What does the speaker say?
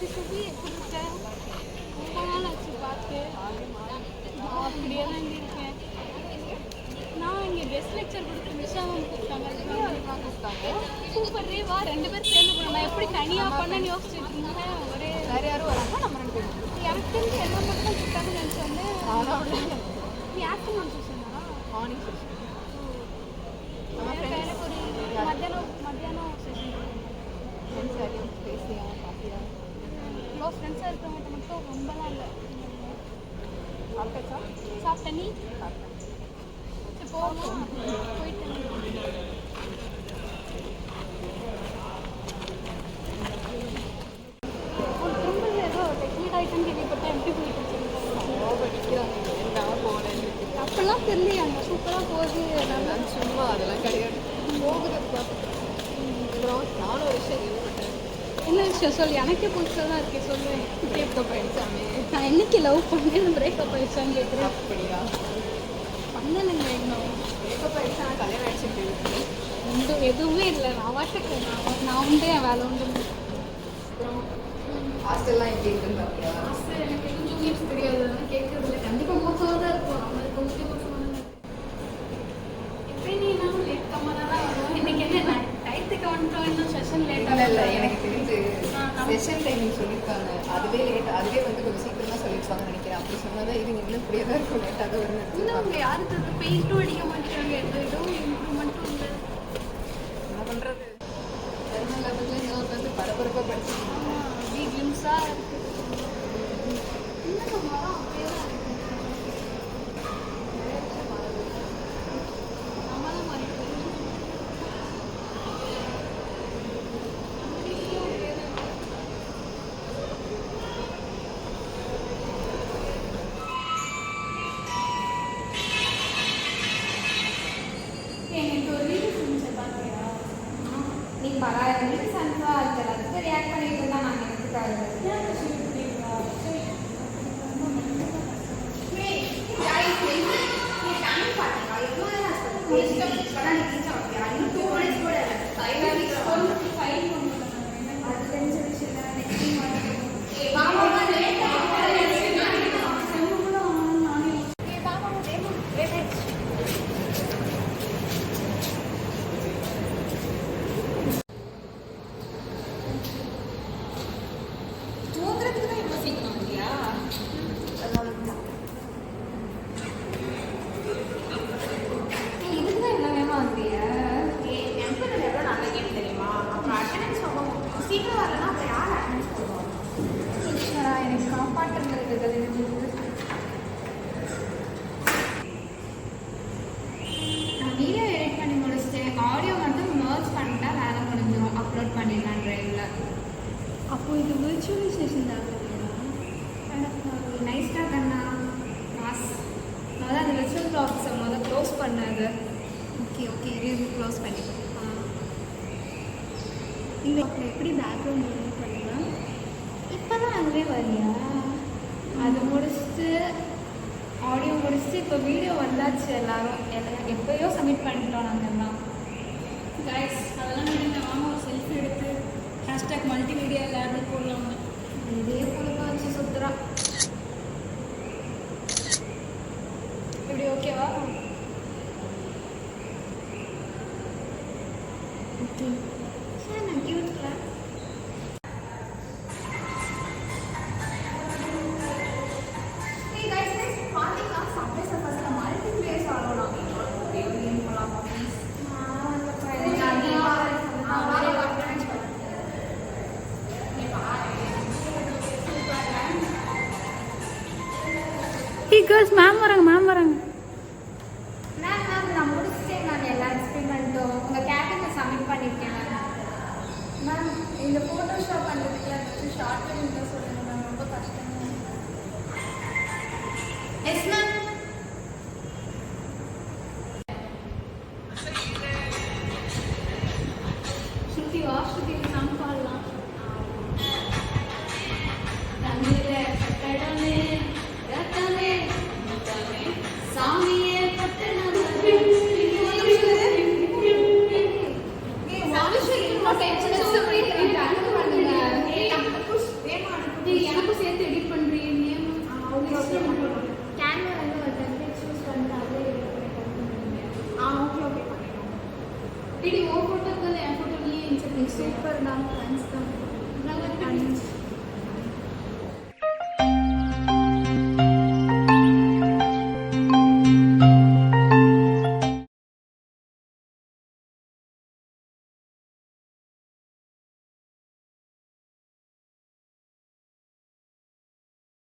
எப்படி இருக்க? ரொம்ப நாள் ஆச்சு பார்த்து. அப்படியே தான் இருக்கேன். நான் இங்கே கெஸ்ட் லெக்சர் கொடுத்து விஷாவும் கூப்பிட்டாங்க. சூப்பர் ரேவா 2 பேர் சேர்ந்து போனோம். நான் எப்படி தனியாக பண்ணேன்னு யோசிச்சுட்டு இருந்தேன். ஒரே வேறு யாரும் வராங்க, நம்ம 2 பேரும். எனக்கு தெரிஞ்சு எல்லாம் மட்டும் தான் கூப்பிட்டாங்கன்னு நினச்சி வந்தேன். நீ ஆஃப்டர்நூன் செஷனா? Morning session. எனக்கு ஒரு மத்தியானம் செஷன் ஃப்ரெண்ட்ஸ் யாரையும் பேசியா பார்த்தியா? க்ளோஸ் ஃப்ரெண்ட்ஸாக இருக்கிறவங்க மட்டும் ரொம்பலாம் இல்லை. சாப்பிட்டாச்சா? சாப்பிட்ட நீ? சரி போகணும். போயிட்டு ஒரு திரும்ப ஏதோ டெக்னிக் ஆகிட்டுன்னு கேள்விப்பட்டேன். எப்படி போயிட்டு அப்படிலாம் தெரியலையா? அங்கே சூப்பராக போகுது. நல்லா சும்மா அதெல்லாம் கிடையாது, போகுது. அப்புறம் நானும் ஒரு விஷயம் கேள்விப்பட்டேன். என்ன விஷயம் சொல்லி? எனக்கே புதுசாக தான் இருக்கே, சொல்லுவேன். பிரேக்கப் ஆயிடுச்சாமே. நான் என்னைக்கு லவ் பண்ணேன் பிரேக்கப் ஆயிடுச்சான்னு கேட்குறேன். அப்படியா? பண்ணலைங்க இன்னும். பிரேக்கப் ஆயிடுச்சா? நான் கல்யாணம் ஆயிடுச்சு. ஒன்றும் எதுவுமே இல்லை. நான் வாட்டுக்கு நான் உண்டு, என் வேலை உண்டு. அப்புறம் ஹாஸ்டல்லாம் எப்படி இருக்குன்னு பார்த்தியா? ஹாஸ்டல் எனக்கு எதுவும் ஜூனியர்ஸ் தெரியாது, அதெல்லாம் கேட்கறது இல்லை. கண்டிப்பாக மோசமாக தான் இருக்கும். நம்மளுக்கு கொஞ்சம் மோசமாக தான் எப்படி நீ நான் லேட் கம்மாக தான் வரும். இன்னைக்கு என்ன டைத்துக்கு வந்துட்டோம், இன்னும் செஷன் லேட்டாக இல்லை எனக்கு தெரிஞ்சு செஷன் டைமிங் சொல்லியிருக்காங்க. அதுவே லேட், அதுவே வந்து கொஞ்சம் சீக்கிரமாக சொல்லியிருப்பாங்க நினைக்கிறேன். அப்படி சொன்னதான் இது இன்னும் இப்படியே தான் இருக்கும், லேட்டாக தான் வரும். இன்னும் அவங்க யாருக்கு பெயிண்ட்டும் அடிக்க மாட்டேங்கிறாங்க. எதுவும் இம்ப்ரூவ்மெண்ட்டும் இல்லை. என்ன பண்ணுறது? ஜெர்மன் லெவலில் இன்னும் வந்து பரபரப்பாக படிச்சுருக்காங்க. வீக்லிம்ஸாக இருக்குது. இன்னும் மரம் அப்படியே தான் இருக்குது. நம்ம தான் மாறிட்டு எனக்கு ஒரு ரீல்ஸ் இருந்துச்சு, பார்த்தியா? நீ பரவாயில்ல ரீல்ஸ் அனுப்பா, அதுக்கு ரியாக்ட் பண்ணிட்டு இருந்தா நாங்கள் எடுத்துக்காது. அது தெரிஞ்ச விஷயம் தான். தூங்குறதுக்கு தான் இவ்வளோ சீக்கிரம் இல்லையா? நீ இதுக்கு தான் என்ன வேணும் வந்திய? எம்பது எவ்வளோ நல்ல கேம் தெரியுமா? அப்புறம் அட்டண்டன்ஸ் ரொம்ப முக்கியம். சீக்கிரம் வரலன்னா அப்புறம் யார் அட்டண்டன்ஸ் போடுவோம்? ஈஸ்வரா, எனக்கு காப்பாற்றம் இருக்குது. நான் வீடியோ எடிட் பண்ணி முடிச்சிட்டேன். ஆடியோ மட்டும் மர்ஜ் பண்ணிட்டா வேலை முடிஞ்சிடும். அப்லோட் பண்ணிடலாம் ட்ரைவில். அப்போ இது விர்ச்சுவலைசேஷன் தான். நைஸ்டா கண்ணா மாஸ். நான் தான் அந்த விர்ச்சுவல் ப்ளாக்ஸை முதல்ல க்ளோஸ் பண்ணது. ஓகே இது க்ளோஸ் பண்ணிக்கலாம். இந்த எப்படி பேக்ரவுண்ட் மூவ் பண்ணலாம்? இப்போ தான் அதுவே வரியா? அது முடிச்சுட்டு ஆடியோ முடிச்சுட்டு இப்போ வீடியோ வந்தாச்சு. எல்லாம் எப்போயோ சப்மிட் பண்ணிட்டோம் நாங்கள் எல்லாம். கைஸ் அதெல்லாம் நீங்கள் வாங்க ஒரு செல்ஃபி எடுத்து #multimedia lab போடலாம். இதே பொழுது வச்சு சுற்றுறா. இப்படி ஓகேவா? ஓகே சரி, நான் கியூட்ல பார்த்தீங்கன்னா சப்ளை சர்ஃபஸில் மல்டிப்ளேஸ் ஆகணும். போகலாம் ப்ளீஸ். கேர்ள்ஸ் மேம் வராங்க. மேம் நான் முடிச்சுட்டேன். நான் எல்லா எக்ஸ்பெரிமெண்ட்டும் உங்கள் கேபினில் சப்மிட் பண்ணியிருக்கேன். மேம் இந்த ஃபோட்டோஷாப் பண்ணுறதுக்குலாம் ஏதாச்சும் ஷார்ட் இருந்தால் சொல்லுங்கள் மேம். ரொம்ப கஷ்டம். Yes ma'am. ஸ்ருதி வாஸ்ருதி சாங் பாடலாம். தண்ணியில் கட்டடமே ரத்தமே சாமியே பட்டணமே. டென்ஷன் சூப்பர் தான் ஃப்ரெண்ட்ஸ் தான்